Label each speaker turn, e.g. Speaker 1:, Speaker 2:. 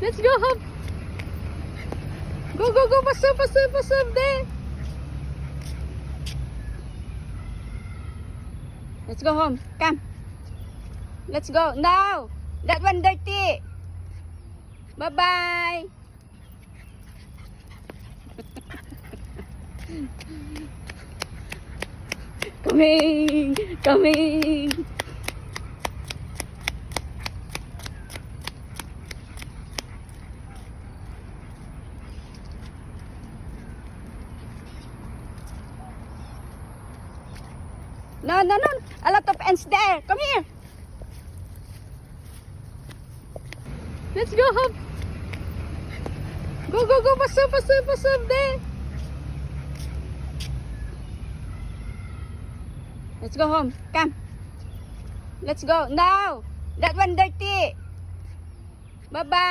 Speaker 1: Let's go home. Go, go, go. Pasok there. Let's go home. Come. Let's go. No. That one dirty. Bye-bye. Coming. No. A lot of ants there. Come here. Let's go home. Go. Pasok there. Let's go home. Come. Let's go. No. That one dirty. Bye-bye.